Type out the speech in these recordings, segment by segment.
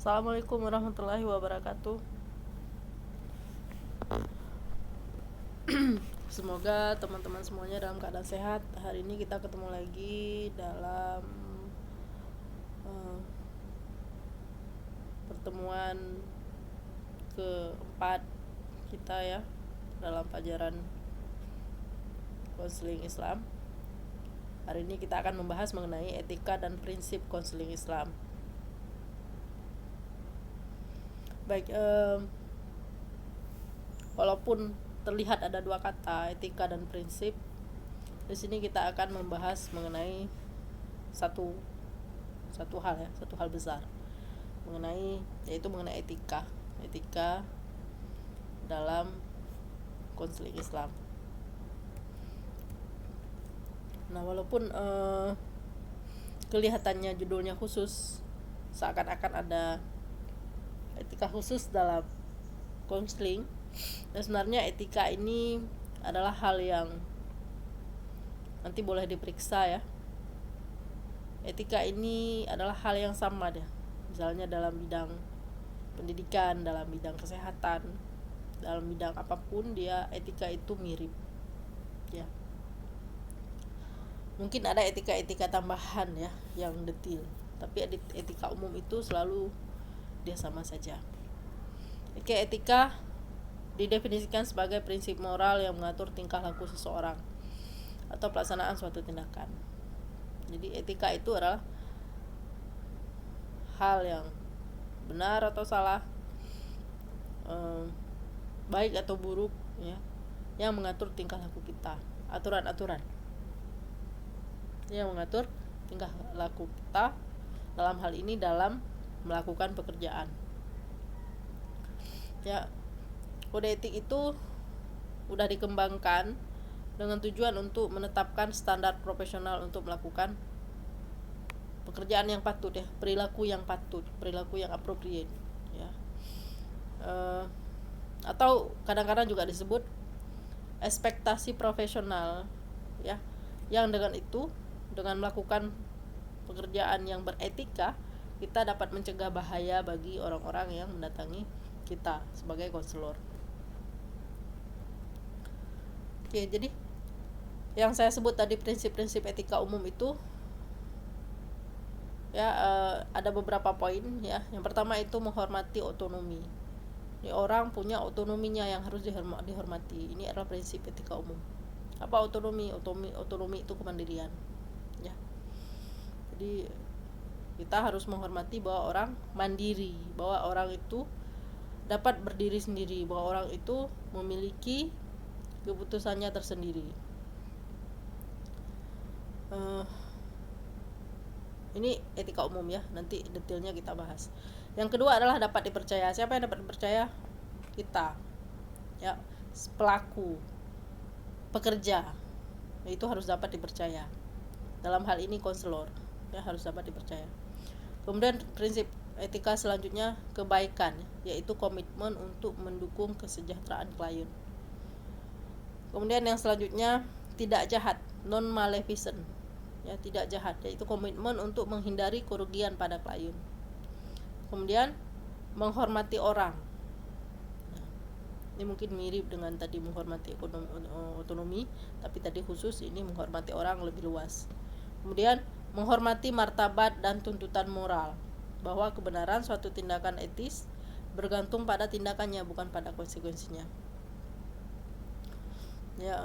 Assalamualaikum warahmatullahi wabarakatuh. Semoga teman-teman semuanya dalam keadaan sehat. Hari ini kita ketemu lagi dalam pertemuan keempat kita ya dalam pelajaran konseling Islam. Hari ini kita akan membahas mengenai etika dan prinsip konseling Islam. Baik, walaupun terlihat ada dua kata, etika dan prinsip, di sini kita akan membahas mengenai satu hal besar, yaitu mengenai etika dalam konseling Islam. Nah, walaupun kelihatannya judulnya khusus, seakan-akan ada etika khusus dalam konseling, dan sebenarnya etika ini adalah hal yang nanti boleh diperiksa ya. Etika ini adalah hal yang sama deh, misalnya dalam bidang pendidikan, dalam bidang kesehatan, dalam bidang apapun dia etika itu mirip ya. Mungkin ada etika tambahan ya yang detail, tapi etika umum itu selalu dia sama saja. Oke, etika didefinisikan sebagai prinsip moral yang mengatur tingkah laku seseorang atau pelaksanaan suatu tindakan. Jadi etika itu adalah hal yang benar atau salah, baik atau buruk ya, yang mengatur tingkah laku kita, aturan-aturan yang mengatur tingkah laku kita, dalam hal ini dalam melakukan pekerjaan ya. Kode etik itu udah dikembangkan dengan tujuan untuk menetapkan standar profesional untuk melakukan pekerjaan yang patut ya, perilaku yang appropriate ya. Atau kadang-kadang juga disebut ekspektasi profesional ya, yang dengan melakukan pekerjaan yang beretika, kita dapat mencegah bahaya bagi orang-orang yang mendatangi kita sebagai konselor. Oke, jadi yang saya sebut tadi prinsip-prinsip etika umum itu ya, ada beberapa poin ya. Yang pertama itu menghormati otonomi. Ini orang punya otonominya yang harus dihormati. Ini adalah prinsip etika umum. Apa otonomi? Otonomi itu kemandirian ya. Jadi kita harus menghormati bahwa orang mandiri, bahwa orang itu dapat berdiri sendiri, bahwa orang itu memiliki keputusannya tersendiri. Ini etika umum ya, nanti detailnya kita bahas. Yang kedua adalah dapat dipercaya. Siapa yang dapat dipercaya? Kita ya, pelaku pekerja itu harus dapat dipercaya. Dalam hal ini konselor ya, harus dapat dipercaya. Kemudian prinsip etika selanjutnya kebaikan, yaitu komitmen untuk mendukung kesejahteraan klien. Kemudian yang selanjutnya tidak jahat, non maleficent ya, tidak jahat, yaitu komitmen untuk menghindari kerugian pada klien. Kemudian menghormati orang. Ini mungkin mirip dengan tadi menghormati otonomi, tapi tadi khusus ini menghormati orang lebih luas. Kemudian menghormati martabat dan tuntutan moral, bahwa kebenaran suatu tindakan etis bergantung pada tindakannya, bukan pada konsekuensinya ya.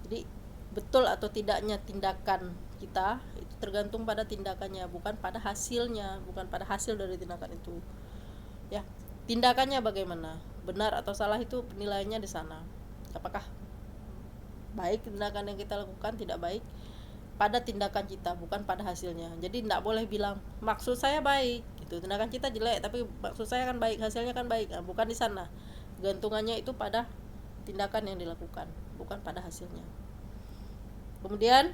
Jadi betul atau tidaknya tindakan kita itu tergantung pada tindakannya, bukan pada hasilnya, bukan pada hasil dari tindakan itu ya. Tindakannya bagaimana, benar atau salah, itu penilaiannya di sana. Apakah baik tindakan yang kita lakukan, tidak baik, pada tindakan kita, bukan pada hasilnya. Jadi tidak boleh bilang maksud saya baik gitu, tindakan kita jelek tapi maksud saya kan baik, hasilnya kan baik. Nah, bukan di sana. Gantungannya itu pada tindakan yang dilakukan, bukan pada hasilnya. Kemudian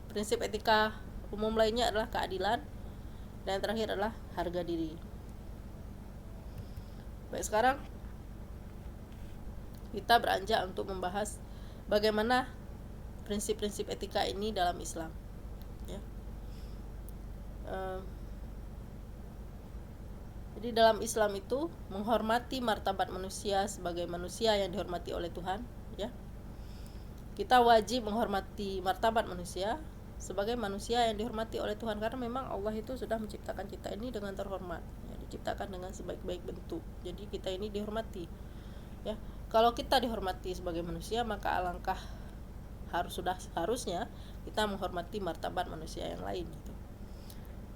prinsip etika umum lainnya adalah keadilan, dan yang terakhir adalah harga diri. Baik, sekarang kita beranjak untuk membahas bagaimana prinsip-prinsip etika ini dalam Islam ya. Jadi dalam Islam itu menghormati martabat manusia sebagai manusia yang dihormati oleh Tuhan, ya. Kita wajib menghormati martabat manusia sebagai manusia yang dihormati oleh Tuhan, karena memang Allah itu sudah menciptakan kita ini dengan terhormat, ya, diciptakan dengan sebaik-baik bentuk. Jadi kita ini dihormati, ya. Kalau kita dihormati sebagai manusia, maka alangkah harusnya kita menghormati martabat manusia yang lain gitu.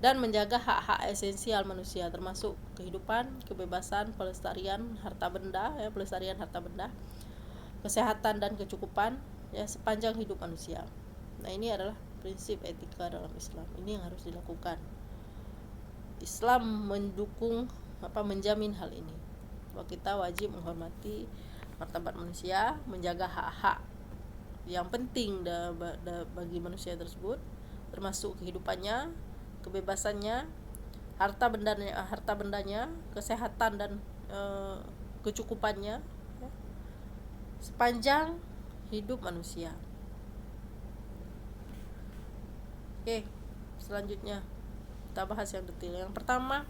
Dan menjaga hak-hak esensial manusia, termasuk kehidupan, kebebasan, pelestarian harta benda, ya, pelestarian harta benda, kesehatan dan kecukupan, ya, sepanjang hidup manusia. Nah, ini adalah prinsip etika dalam Islam. Ini yang harus dilakukan. Islam mendukung menjamin hal ini, bahwa kita wajib menghormati martabat manusia, menjaga hak-hak yang penting bagi manusia tersebut, termasuk kehidupannya, kebebasannya, harta bendanya, kesehatan dan kecukupannya, ya, sepanjang hidup manusia. Oke, selanjutnya kita bahas yang detail. Yang pertama,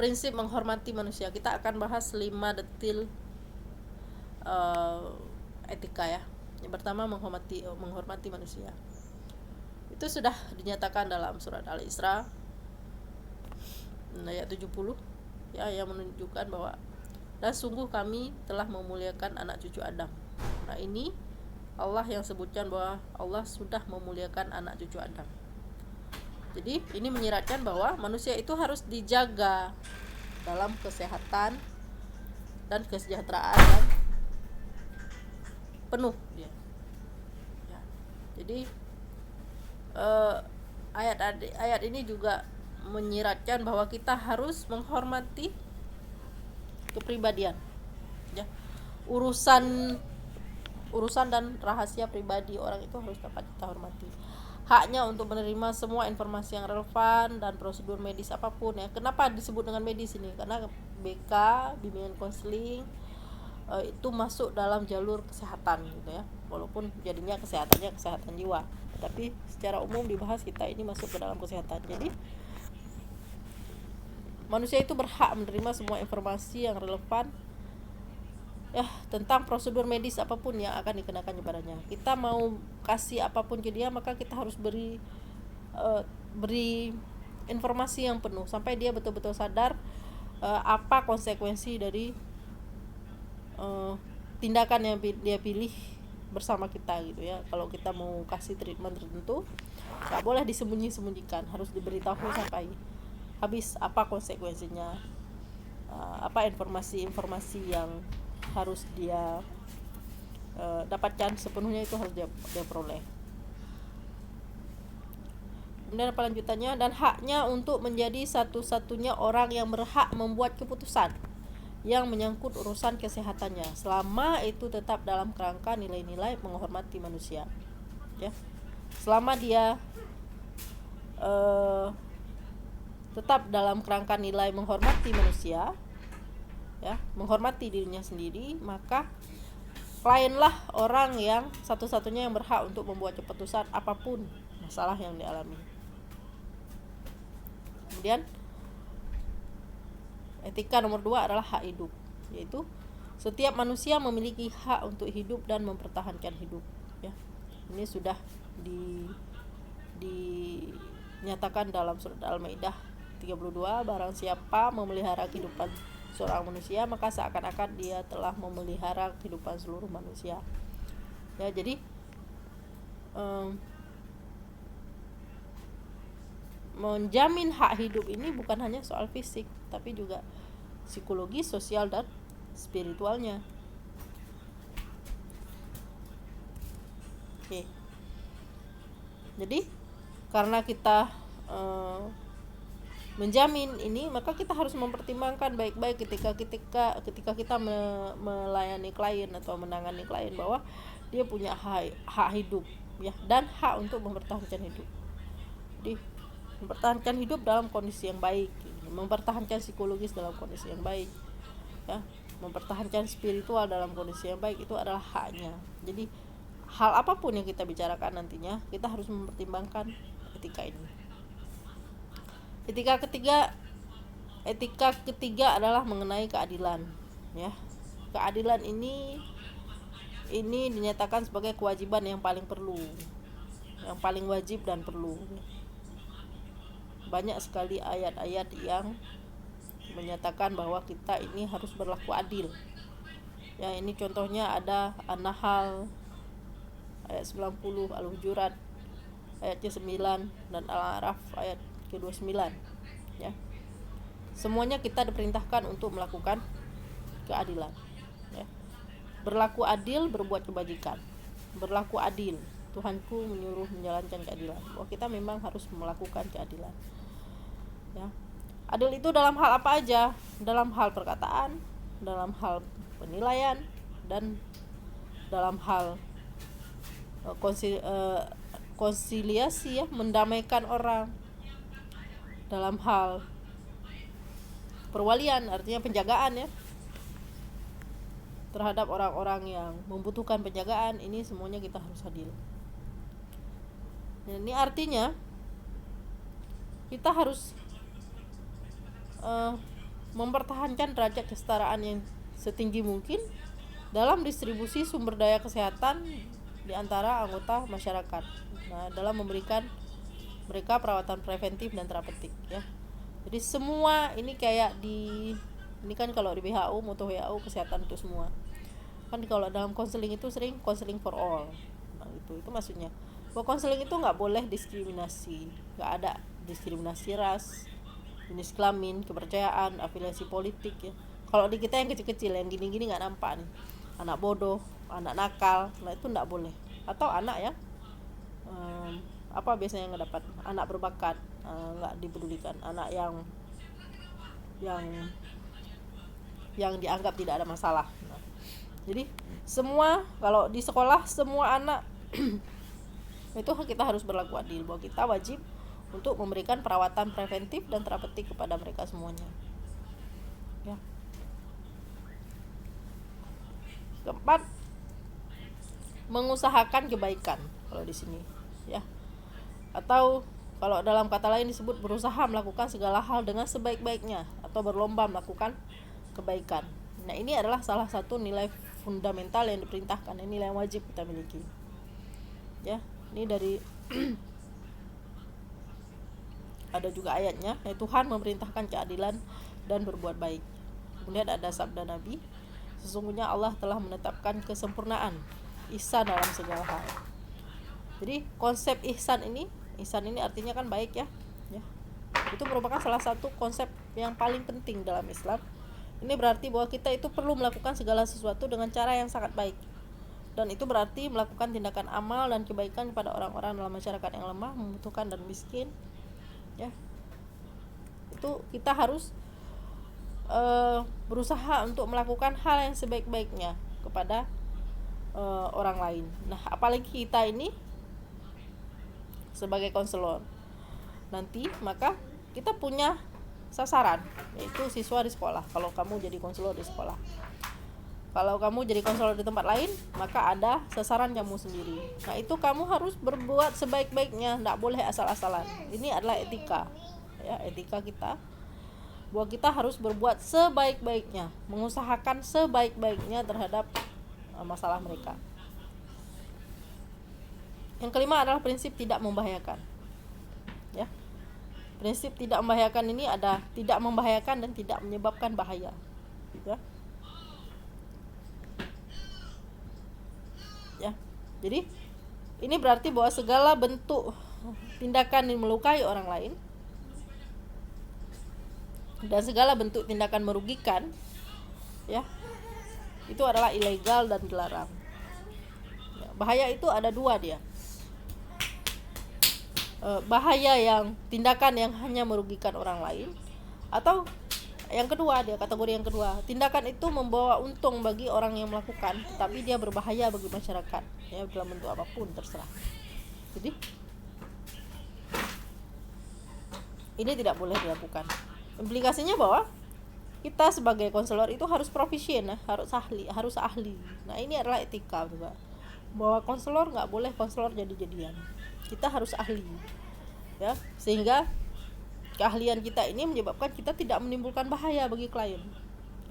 prinsip menghormati manusia. Kita akan bahas 5 detail etika, ya. Yang pertama, menghormati manusia. Itu sudah dinyatakan dalam surat Al-Isra ayat 70, ya, yang menunjukkan bahwa dan sungguh kami telah memuliakan anak cucu Adam. Nah, ini Allah yang sebutkan bahwa Allah sudah memuliakan anak cucu Adam. Jadi ini menyiratkan bahwa manusia itu harus dijaga dalam kesehatan dan kesejahteraan yang penuh dia. Ya. Jadi ayat ini juga menyiratkan bahwa kita harus menghormati kepribadian, ya. Urusan dan rahasia pribadi orang itu harus dapat kita hormati. Haknya untuk menerima semua informasi yang relevan dan prosedur medis apapun, ya. Kenapa disebut dengan medis ini? Karena BK, bimbingan konseling, itu masuk dalam jalur kesehatan gitu, ya. Walaupun jadinya kesehatan jiwa, tapi secara umum dibahas kita ini masuk ke dalam kesehatan. Jadi manusia itu berhak menerima semua informasi yang relevan, ya, tentang prosedur medis apapun yang akan dikenakan kepadanya. Kita mau kasih apapun ke dia, maka kita harus beri informasi yang penuh sampai dia betul-betul sadar apa konsekuensi dari tindakan yang dia pilih bersama kita gitu, ya. Kalau kita mau kasih treatment tertentu, nggak boleh disembunyi-sembunyikan, harus diberitahu sampai habis apa konsekuensinya, apa informasi yang harus dia dapatkan sepenuhnya, itu harus dia peroleh. Kemudian apa lanjutannya? Dan haknya untuk menjadi satu-satunya orang yang berhak membuat keputusan yang menyangkut urusan kesehatannya, selama itu tetap dalam kerangka nilai-nilai menghormati manusia, ya. Selama dia tetap dalam kerangka nilai menghormati manusia, ya, menghormati dirinya sendiri, maka klienlah orang yang satu-satunya yang berhak untuk membuat keputusan apapun masalah yang dialami. Kemudian etika nomor 2 adalah hak hidup, yaitu setiap manusia memiliki hak untuk hidup dan mempertahankan hidup, ya. Ini sudah dinyatakan dalam surat Al-Maidah 32, barang siapa memelihara kehidupan seorang manusia, maka seakan-akan dia telah memelihara kehidupan seluruh manusia, ya. Jadi menjamin hak hidup ini bukan hanya soal fisik, tapi juga psikologi, sosial, dan spiritualnya. Oke. Jadi karena kita menjamin ini, maka kita harus mempertimbangkan baik-baik ketika kita melayani klien atau menangani klien, bahwa dia punya hak hidup, ya, dan hak untuk mempertahankan hidup. Jadi mempertahankan hidup dalam kondisi yang baik, mempertahankan psikologis dalam kondisi yang baik, ya, mempertahankan spiritual dalam kondisi yang baik, itu adalah haknya. Jadi hal apapun yang kita bicarakan nantinya, kita harus mempertimbangkan etika ini. Etika ketiga Etika ketiga adalah mengenai keadilan, ya. Keadilan ini dinyatakan sebagai kewajiban yang paling perlu, yang paling wajib dan perlu. Banyak sekali ayat-ayat yang menyatakan bahwa kita ini harus berlaku adil. Ya, ini contohnya ada An-Nahl ayat 90, Al-Hujurat ayat ke-9, dan Al-A'raf ayat ke-29, ya. Semuanya kita diperintahkan untuk melakukan keadilan, ya. Berlaku adil, berbuat kebajikan. Berlaku adil, Tuhanku menyuruh menjalankan keadilan. Bahwa kita memang harus melakukan keadilan, ya. Adil itu dalam hal apa aja? Dalam hal perkataan, dalam hal penilaian, dan dalam hal konsiliasi, ya, mendamaikan orang. Dalam hal perwalian, artinya penjagaan, ya, terhadap orang-orang yang membutuhkan penjagaan. Ini semuanya kita harus adil. Dan ini artinya kita harus mempertahankan derajat kesetaraan yang setinggi mungkin dalam distribusi sumber daya kesehatan di antara anggota masyarakat. Nah, dalam memberikan mereka perawatan preventif dan terapeutik, ya. Jadi semua ini kayak ini kan kalau di WHO, moto WHO kesehatan untuk semua. Kan kalau dalam konseling itu sering konseling for all. Nah, itu maksudnya bahwa konseling itu nggak boleh diskriminasi, nggak ada diskriminasi ras, jenis kelamin, kepercayaan, afiliasi politik, ya. Kalau di kita yang kecil-kecil, yang gini-gini nggak nampak nih, anak bodoh, anak nakal, nah itu nggak boleh. Atau anak yang apa biasanya nggak dapat, anak berbakat, nggak dipedulikan, anak yang dianggap tidak ada masalah. Nah, jadi semua, kalau di sekolah semua anak itu kita harus berlaku adil, bahwa kita wajib untuk memberikan perawatan preventif dan terapeutik kepada mereka semuanya, ya. Keempat, mengusahakan kebaikan kalau di sini, ya. Atau kalau dalam kata lain disebut berusaha melakukan segala hal dengan sebaik-baiknya, atau berlomba melakukan kebaikan. Nah, ini adalah salah satu nilai fundamental yang diperintahkan, ini nilai yang wajib kita miliki, ya. Ini dari ada juga ayatnya, yaitu Tuhan memerintahkan keadilan dan berbuat baik. Kemudian ada sabda Nabi, sesungguhnya Allah telah menetapkan kesempurnaan ihsan dalam segala hal. Jadi konsep ihsan ini artinya kan baik, ya. Itu merupakan salah satu konsep yang paling penting dalam Islam. Ini berarti bahwa kita itu perlu melakukan segala sesuatu dengan cara yang sangat baik. Dan itu berarti melakukan tindakan amal dan kebaikan kepada orang-orang dalam masyarakat yang lemah, membutuhkan, dan miskin, ya. Itu kita harus berusaha untuk melakukan hal yang sebaik-baiknya kepada orang lain. Nah, apalagi kita ini sebagai konselor nanti, maka kita punya sasaran, yaitu siswa di sekolah. Kalau kamu jadi konselor di sekolah, kalau kamu jadi konselor di tempat lain, maka ada sasaran kamu sendiri. Nah, itu kamu harus berbuat sebaik-baiknya, tidak boleh asal-asalan. Ini adalah etika, ya, etika kita, bahwa kita harus berbuat sebaik-baiknya, mengusahakan sebaik-baiknya terhadap masalah mereka. Yang kelima adalah prinsip tidak membahayakan, ya. Prinsip tidak membahayakan ini ada tidak membahayakan dan tidak menyebabkan bahaya, ya. Ya. Jadi ini berarti bahwa segala bentuk tindakan yang melukai orang lain dan segala bentuk tindakan merugikan, ya, itu adalah ilegal dan dilarang. Ya, bahaya itu ada dua dia. Bahaya yang tindakan yang hanya merugikan orang lain, atau yang kedua, dia kategori yang kedua, tindakan itu membawa untung bagi orang yang melakukan, tapi dia berbahaya bagi masyarakat, ya, dalam bentuk apapun terserah. Jadi ini tidak boleh dilakukan. Implikasinya bahwa kita sebagai konselor itu harus proficient, ya, harus ahli. Nah, ini adalah etika juga, bahwa konselor nggak boleh konselor jadi-jadian. Kita harus ahli, ya, sehingga keahlian kita ini menyebabkan kita tidak menimbulkan bahaya bagi klien.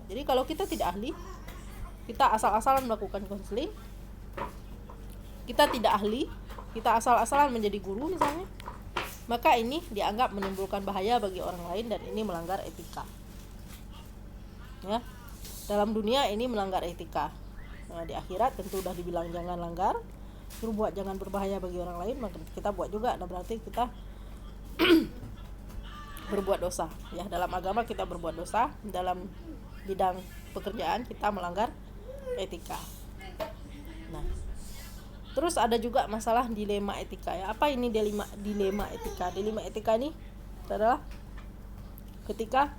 Jadi kalau kita tidak ahli, kita asal-asalan melakukan konseling, kita tidak ahli, kita asal-asalan menjadi guru misalnya, maka ini dianggap menimbulkan bahaya bagi orang lain dan ini melanggar etika. Ya, dalam dunia ini melanggar etika. Nah, di akhirat tentu udah dibilang jangan langgar, suruh buat jangan berbahaya bagi orang lain, maka kita buat juga. Nah, berarti kita berbuat dosa. Ya, dalam agama kita berbuat dosa, dalam bidang pekerjaan kita melanggar etika. Nah, terus ada juga masalah dilema etika. Ya, apa ini dilema etika? Dilema etika ini adalah ketika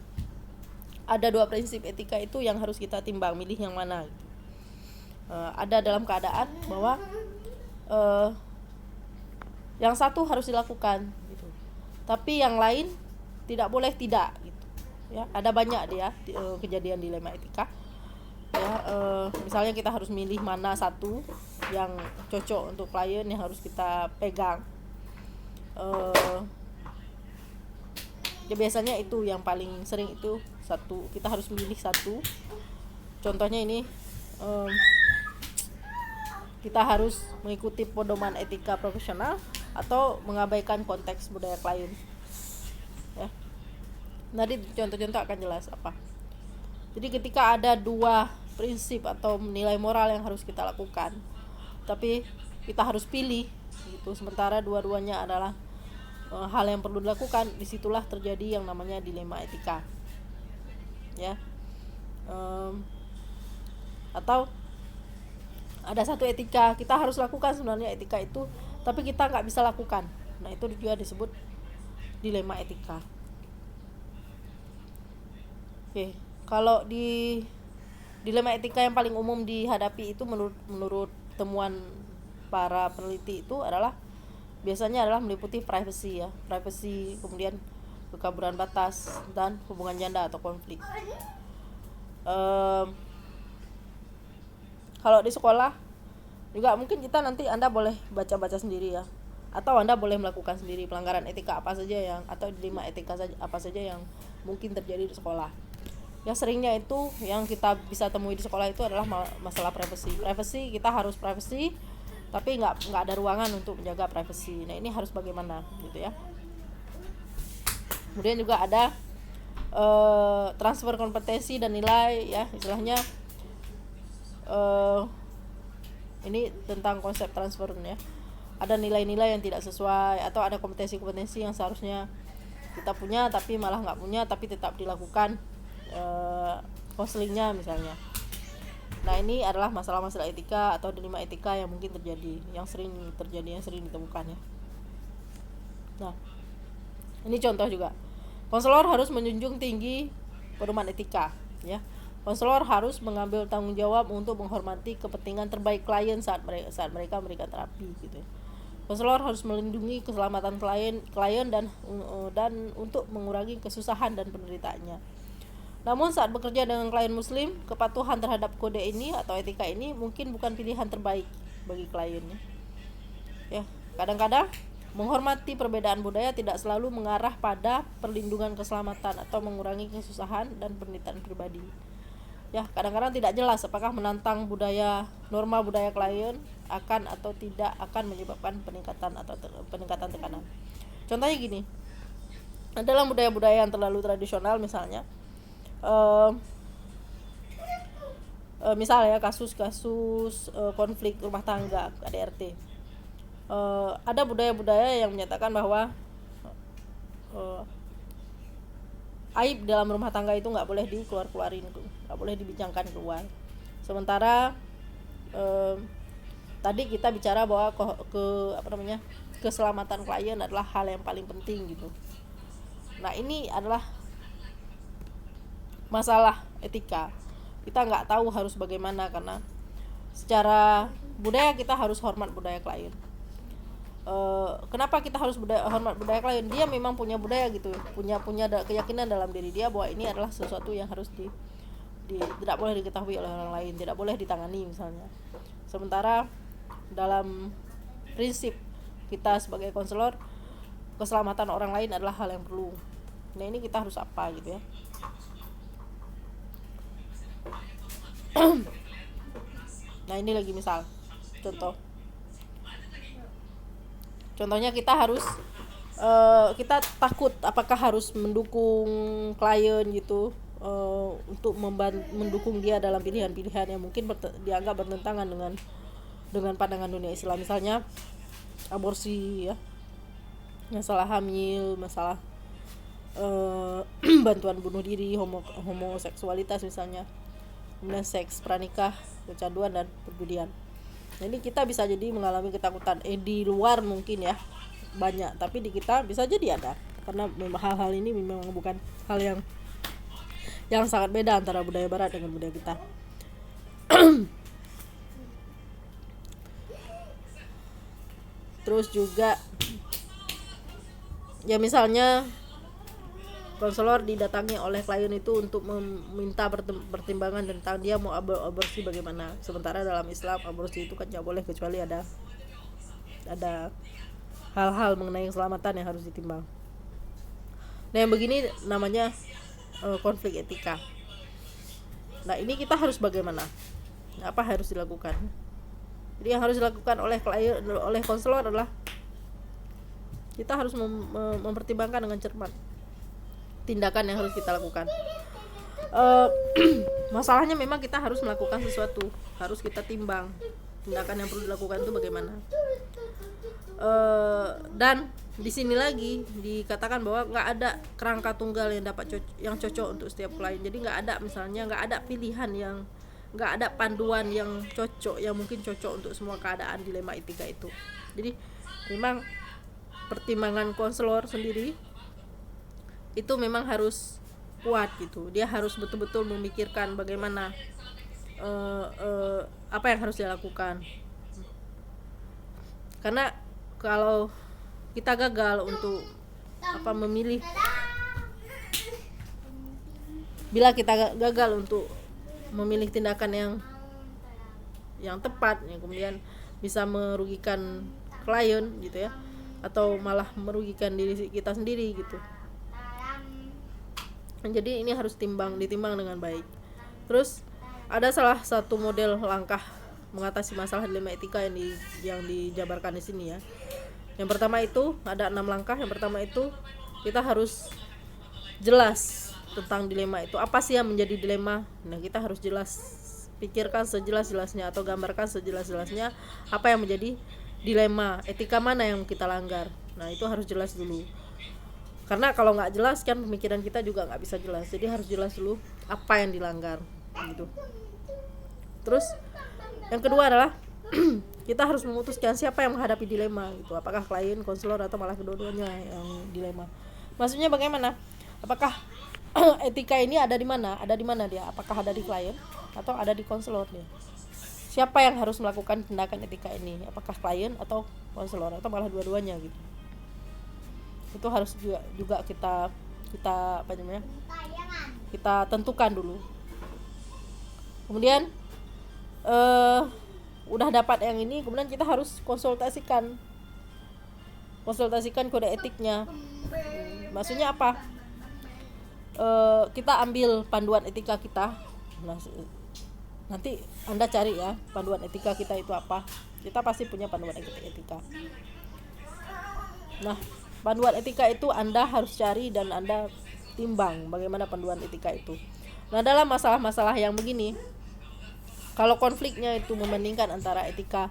ada dua prinsip etika itu yang harus kita timbang, milih yang mana. Ada dalam keadaan bahwa yang satu harus dilakukan gitu, tapi yang lain tidak boleh tidak gitu. Ya, ada banyak dia kejadian dilema etika. Ya, misalnya kita harus milih mana satu yang cocok untuk klien yang harus kita pegang. Ya biasanya itu yang paling sering itu satu, kita harus milih satu. Contohnya ini, kita harus mengikuti pedoman etika profesional atau mengabaikan konteks budaya klien. Ya, nanti contoh-contoh akan jelas apa. Jadi ketika ada dua prinsip atau nilai moral yang harus kita lakukan, tapi kita harus pilih gitu, sementara dua-duanya adalah hal yang perlu dilakukan, disitulah terjadi yang namanya dilema etika. Ya, atau ada satu etika kita harus lakukan sebenarnya etika itu, tapi kita nggak bisa lakukan. Nah, itu juga disebut dilema etika. Oke, kalau di dilema etika yang paling umum dihadapi itu menurut temuan para peneliti itu adalah biasanya adalah meliputi privacy, kemudian kekaburan batas dan hubungan janda atau konflik. Kalau di sekolah juga mungkin nanti Anda boleh baca-baca sendiri ya, atau Anda boleh melakukan sendiri pelanggaran etika apa saja atau dilema etika apa saja yang mungkin terjadi di sekolah. Yang seringnya itu yang kita bisa temui di sekolah itu adalah masalah privacy. Kita harus privacy, tapi nggak ada ruangan untuk menjaga privacy. Nah, ini harus bagaimana gitu ya. Kemudian juga ada transfer kompetensi dan nilai, ya istilahnya ini tentang konsep transfer ya. Ada nilai-nilai yang tidak sesuai atau ada kompetensi-kompetensi yang seharusnya kita punya tapi malah nggak punya, tapi tetap dilakukan konselingnya misalnya. Nah, ini adalah masalah-masalah etika atau dilema etika yang mungkin terjadi, yang sering ditemukan ya. Nah, ini contoh juga. Konselor harus menjunjung tinggi pedoman etika ya. Konselor harus mengambil tanggung jawab untuk menghormati kepentingan terbaik klien saat mereka memberikan terapi gitu. Konselor harus melindungi keselamatan klien dan untuk mengurangi kesusahan dan penderitaannya. Namun saat bekerja dengan klien muslim, kepatuhan terhadap kode ini atau etika ini mungkin bukan pilihan terbaik bagi kliennya. Ya, kadang-kadang menghormati perbedaan budaya tidak selalu mengarah pada perlindungan keselamatan atau mengurangi kesusahan dan penderitaan pribadi. Ya, kadang-kadang tidak jelas apakah menantang norma budaya klien akan atau tidak akan menyebabkan peningkatan tekanan. Contohnya gini, dalam budaya-budaya yang terlalu tradisional misalnya, misalnya kasus-kasus konflik rumah tangga KDRT, ada budaya-budaya yang menyatakan bahwa aib dalam rumah tangga itu nggak boleh dikeluarin, nggak boleh dibincangkan keluar. Sementara tadi kita bicara bahwa keselamatan klien adalah hal yang paling penting gitu. Nah, ini adalah masalah etika. Kita nggak tahu harus bagaimana, karena secara budaya kita harus hormat budaya klien. Kenapa kita harus hormat budaya klien? Dia memang punya budaya gitu, punya keyakinan dalam diri dia bahwa ini adalah sesuatu yang harus tidak boleh diketahui oleh orang lain, tidak boleh ditangani misalnya. Sementara dalam prinsip kita sebagai konselor, keselamatan orang lain adalah hal yang perlu Nah ini kita harus apa gitu ya. Nah ini lagi misal contohnya kita harus kita takut apakah harus mendukung klien gitu, untuk mendukung dia dalam pilihan-pilihan yang mungkin dianggap bertentangan dengan pandangan dunia Islam, misalnya aborsi ya, masalah hamil, masalah bantuan bunuh diri, homoseksualitas misalnya, kemudian seks pranikah, kecanduan dan perjudian. Jadi kita bisa jadi mengalami ketakutan di luar mungkin ya banyak, tapi di kita bisa jadi ada, karena memang hal-hal ini memang bukan hal yang sangat beda antara budaya barat dengan budaya kita. Terus juga ya misalnya konselor didatangi oleh klien itu untuk meminta pertimbangan tentang dia mau aborsi bagaimana, sementara dalam Islam aborsi itu kan tidak boleh kecuali ada hal-hal mengenai keselamatan yang harus ditimbang. Nah yang begini namanya konflik etika. Nah ini kita harus bagaimana, apa harus dilakukan. Jadi yang harus dilakukan oleh konselor adalah kita harus mempertimbangkan dengan cermat tindakan yang harus kita lakukan. Masalahnya memang kita harus melakukan sesuatu, harus kita timbang tindakan yang perlu dilakukan itu bagaimana. Dan di sini lagi dikatakan bahwa nggak ada kerangka tunggal yang cocok untuk setiap klien. Jadi nggak ada pilihan nggak ada panduan yang cocok, yang mungkin cocok untuk semua keadaan dilema etika itu. Jadi memang pertimbangan konselor sendiri itu memang harus kuat gitu. Dia harus betul-betul memikirkan bagaimana apa yang harus dilakukan. Karena kalau kita gagal untuk memilih, bila kita gagal untuk memilih tindakan yang tepat, yang kemudian bisa merugikan klien gitu ya, atau malah merugikan diri kita sendiri gitu. Jadi ini harus ditimbang dengan baik. Terus ada salah satu model langkah mengatasi masalah dilema etika yang dijabarkan di sini ya. Yang pertama itu ada 6 langkah. Yang pertama itu kita harus jelas tentang dilema itu. Apa sih yang menjadi dilema? Nah, kita harus jelas, pikirkan sejelas-jelasnya atau gambarkan sejelas-jelasnya apa yang menjadi dilema, etika mana yang kita langgar. Nah, itu harus jelas dulu. Karena kalau nggak jelas kan pemikiran kita juga nggak bisa jelas. Jadi harus jelas dulu apa yang dilanggar gitu. Terus yang kedua adalah kita harus memutuskan siapa yang menghadapi dilema gitu. Apakah klien, konselor, atau malah kedua-duanya yang dilema. Maksudnya bagaimana? Apakah etika ini ada di mana? Ada di mana dia? Apakah ada di klien atau ada di konselor dia? Siapa yang harus melakukan tindakan etika ini? Apakah klien atau konselor atau malah dua-duanya gitu? Itu harus juga kita kita tentukan dulu. Kemudian udah dapat yang ini, kemudian kita harus konsultasikan kode etiknya. Maksudnya apa? Kita ambil panduan etika kita. Nanti Anda cari ya panduan etika kita itu apa. Kita pasti punya panduan etika. Nah, panduan etika itu Anda harus cari dan Anda timbang bagaimana panduan etika itu. Nah, dalam masalah-masalah yang begini, kalau konfliknya itu membandingkan antara etika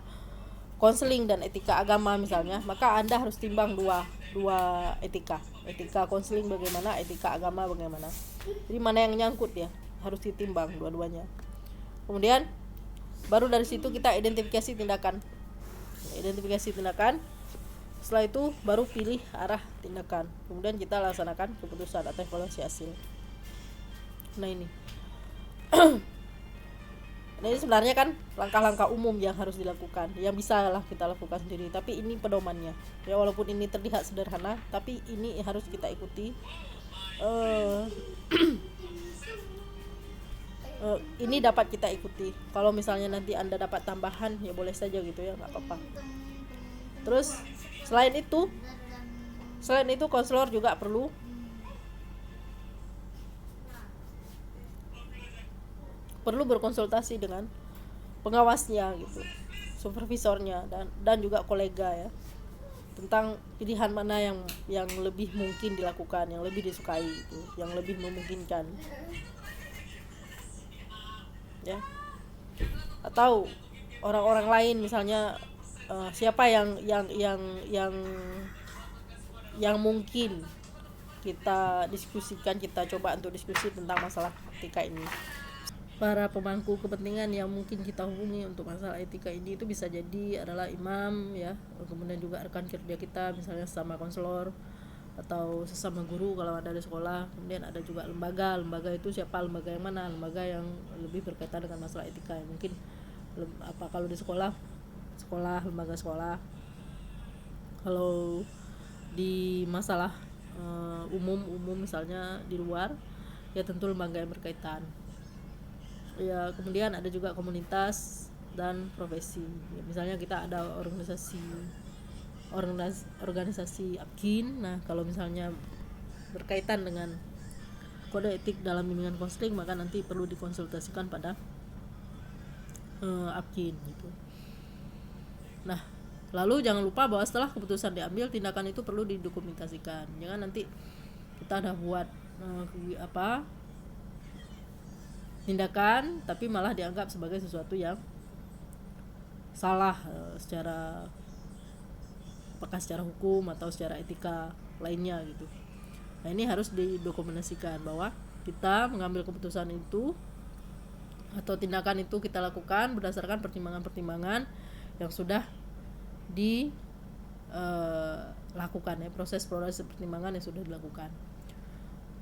konseling dan etika agama misalnya, maka Anda harus timbang dua etika konseling bagaimana, etika agama bagaimana. Jadi mana yang nyangkut ya, harus ditimbang dua-duanya. Kemudian baru dari situ kita identifikasi tindakan. Setelah itu baru pilih arah tindakan. Kemudian kita laksanakan keputusan atau evaluasi hasil. Nah ini Nah ini sebenarnya kan langkah-langkah umum yang harus dilakukan, yang bisa lah kita lakukan sendiri. Tapi ini pedomannya. Ya walaupun ini terlihat sederhana, tapi ini harus kita ikuti. Ini dapat kita ikuti. Kalau misalnya nanti Anda dapat tambahan, ya boleh saja gitu ya, nggak apa-apa. Terus selain itu konselor juga perlu perlu berkonsultasi dengan pengawasnya gitu, supervisornya dan juga kolega ya, tentang pilihan mana yang lebih mungkin dilakukan, yang lebih disukai itu, yang lebih memungkinkan ya. Atau orang-orang lain misalnya, siapa yang mungkin kita diskusikan, kita coba untuk diskusi tentang masalah etika ini. Para pemangku kepentingan yang mungkin kita hubungi untuk masalah etika ini itu bisa jadi adalah imam ya, kemudian juga rekan kerja kita misalnya sesama konselor atau sesama guru kalau ada di sekolah. Kemudian ada juga lembaga itu siapa, lembaga yang mana, lembaga yang lebih berkaitan dengan masalah etika. Mungkin kalau di sekolah lembaga sekolah, kalau di masalah umum misalnya di luar ya tentu lembaga yang berkaitan ya. Kemudian ada juga komunitas dan profesi ya, misalnya kita ada organisasi APKIN. Nah kalau misalnya berkaitan dengan kode etik dalam bimbingan konseling, maka nanti perlu dikonsultasikan pada APKIN gitu. Nah lalu jangan lupa bahwa setelah keputusan diambil, tindakan itu perlu didokumentasikan. Jangan nanti kita udah buat tindakan tapi malah dianggap sebagai sesuatu yang salah apakah secara hukum atau secara etika lainnya gitu. Nah ini harus didokumentasikan bahwa kita mengambil keputusan itu atau tindakan itu kita lakukan berdasarkan pertimbangan-pertimbangan yang sudah dilakukan ya, proses pertimbangan yang sudah dilakukan.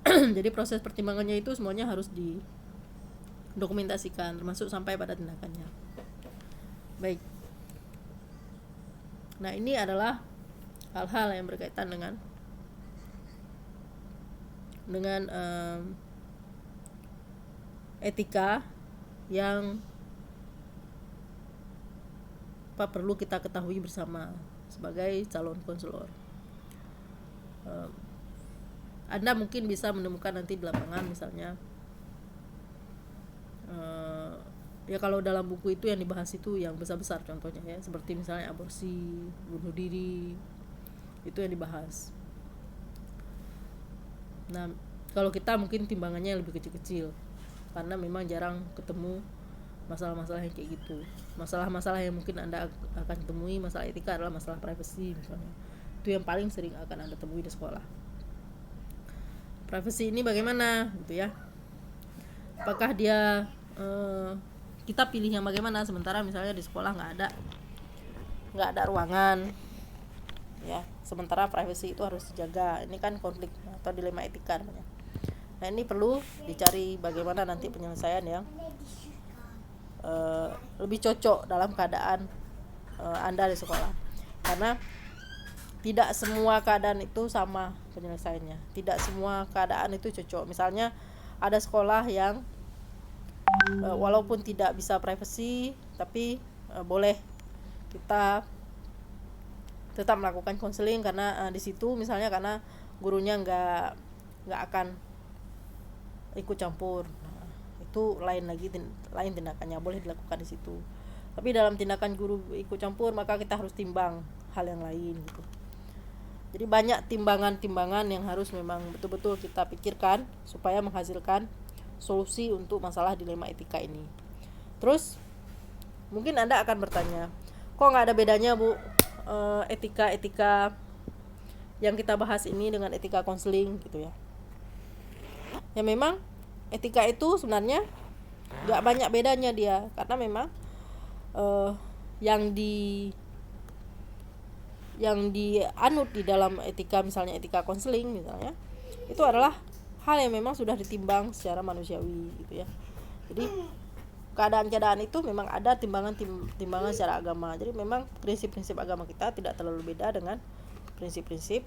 Jadi proses pertimbangannya itu semuanya harus didokumentasikan, termasuk sampai pada tindakannya. Baik. Nah ini adalah hal-hal yang berkaitan dengan etika yang perlu kita ketahui bersama sebagai calon konselor. Anda mungkin bisa menemukan nanti di lapangan misalnya ya kalau dalam buku itu yang dibahas itu yang besar-besar contohnya ya, seperti misalnya aborsi, bunuh diri, itu yang dibahas. Nah kalau kita mungkin timbangannya lebih kecil-kecil karena memang jarang ketemu masalah-masalah yang kayak gitu. Masalah-masalah yang mungkin Anda akan temui, masalah etika adalah masalah privasi misalnya. Itu yang paling sering akan Anda temui di sekolah. Privasi ini bagaimana gitu ya, apakah dia kita pilih yang bagaimana, sementara misalnya di sekolah nggak ada ruangan ya, sementara privasi itu harus dijaga. Ini kan konflik atau dilema etika namanya. Nah ini perlu dicari bagaimana nanti penyelesaian yang lebih cocok dalam keadaan Anda di sekolah, karena tidak semua keadaan itu sama penyelesaiannya, tidak semua keadaan itu cocok. Misalnya ada sekolah yang walaupun tidak bisa privasi tapi boleh kita tetap melakukan konseling karena di situ misalnya karena gurunya nggak akan ikut campur. Nah, itu lain tindakannya, boleh dilakukan di situ. Tapi dalam tindakan guru ikut campur maka kita harus timbang hal yang lain gitu. Jadi banyak timbangan-timbangan yang harus memang betul-betul kita pikirkan supaya menghasilkan solusi untuk masalah dilema etika ini. Terus mungkin Anda akan bertanya, kok nggak ada bedanya Bu etika yang kita bahas ini dengan etika konseling gitu ya. Ya memang etika itu sebenarnya nggak banyak bedanya dia, karena memang yang dianut di dalam etika, misalnya etika konseling misalnya, itu adalah hal yang memang sudah ditimbang secara manusiawi gitu ya. Jadi keadaan-keadaan itu memang ada timbangan secara agama. Jadi memang prinsip-prinsip agama kita tidak terlalu beda dengan prinsip-prinsip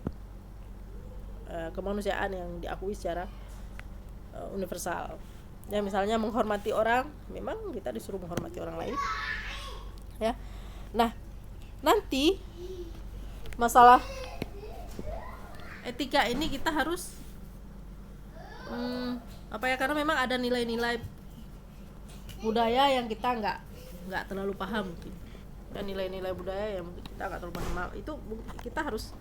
kemanusiaan yang diakui secara universal. Ya misalnya menghormati orang, memang kita disuruh menghormati orang lain. Ya. Nah, nanti masalah etika ini kita harus karena memang ada nilai-nilai budaya yang kita nggak terlalu paham mungkin, dan nilai-nilai budaya yang mungkin kita nggak terlalu paham. Itu kita harus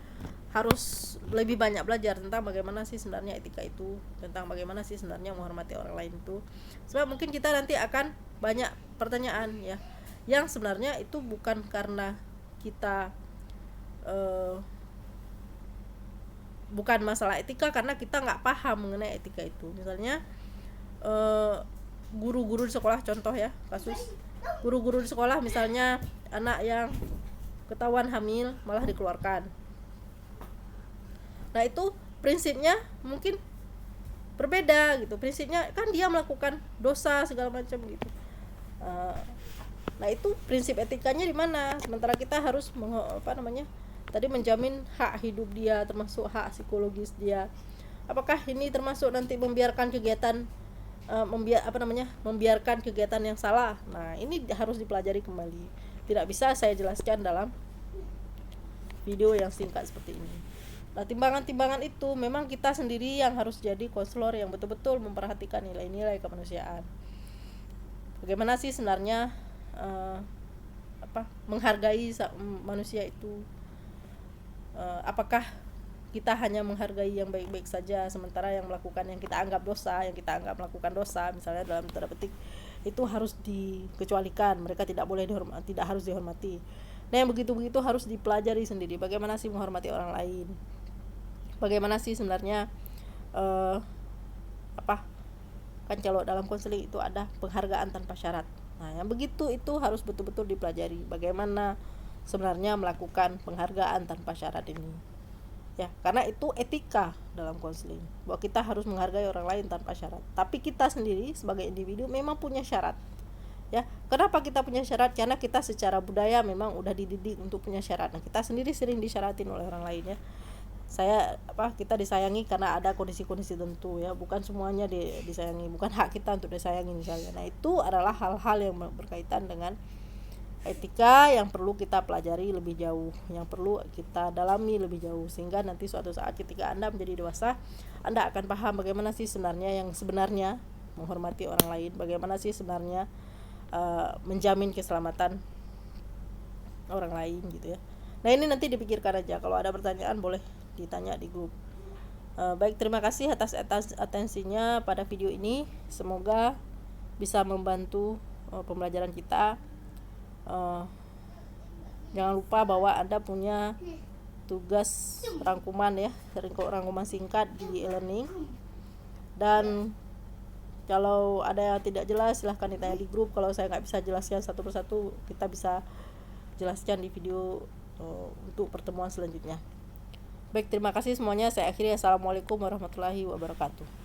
lebih banyak belajar tentang bagaimana sih sebenarnya etika itu, tentang bagaimana sih sebenarnya menghormati orang lain itu. Sebab mungkin kita nanti akan banyak pertanyaan ya, yang sebenarnya itu bukan karena kita bukan masalah etika, karena kita nggak paham mengenai etika itu. Misalnya guru-guru di sekolah, contoh ya, kasus guru-guru di sekolah misalnya anak yang ketahuan hamil malah dikeluarkan. Nah itu prinsipnya mungkin berbeda gitu, prinsipnya kan dia melakukan dosa segala macam gitu. Nah itu prinsip etikanya di mana? Sementara kita harus tadi menjamin hak hidup dia, termasuk hak psikologis dia. Apakah ini termasuk nanti membiarkan kegiatan membiarkan kegiatan yang salah? Nah ini harus dipelajari kembali. Tidak bisa saya jelaskan dalam video yang singkat seperti ini. Nah timbangan-timbangan itu memang kita sendiri yang harus jadi konselor yang betul-betul memperhatikan nilai-nilai kemanusiaan. Bagaimana sih sebenarnya menghargai manusia itu? Apakah kita hanya menghargai yang baik-baik saja, sementara yang melakukan yang kita anggap melakukan dosa, misalnya dalam tanda petik, itu harus dikecualikan, mereka tidak harus dihormati. Nah yang begitu-begitu harus dipelajari sendiri, bagaimana sih menghormati orang lain, bagaimana sih sebenarnya kan kalau dalam konseling itu ada penghargaan tanpa syarat. Nah yang begitu itu harus betul-betul dipelajari, bagaimana sebenarnya melakukan penghargaan tanpa syarat ini ya, karena itu etika dalam konseling, bahwa kita harus menghargai orang lain tanpa syarat. Tapi kita sendiri sebagai individu memang punya syarat ya. Kenapa kita punya syarat? Karena kita secara budaya memang udah dididik untuk punya syarat. Nah kita sendiri sering disyaratin oleh orang lain ya. Kita disayangi karena ada kondisi-kondisi tertentu ya, bukan semuanya disayangi, bukan hak kita untuk disayangi misalnya. Nah itu adalah hal-hal yang berkaitan dengan etika yang perlu kita pelajari lebih jauh, yang perlu kita dalami lebih jauh, sehingga nanti suatu saat ketika Anda menjadi dewasa, Anda akan paham bagaimana sih sebenarnya menghormati orang lain, bagaimana sih sebenarnya menjamin keselamatan orang lain gitu ya. Nah ini nanti dipikirkan aja, kalau ada pertanyaan boleh ditanya di grup. Baik, terima kasih atas atensinya pada video ini, semoga bisa membantu pembelajaran kita. Jangan lupa bahwa Anda punya tugas rangkuman singkat di e-learning, dan kalau ada yang tidak jelas silahkan ditanya di grup. Kalau saya nggak bisa jelaskan satu persatu, kita bisa jelaskan di video untuk pertemuan selanjutnya. Baik, terima kasih semuanya. Saya akhiri. Assalamualaikum warahmatullahi wabarakatuh.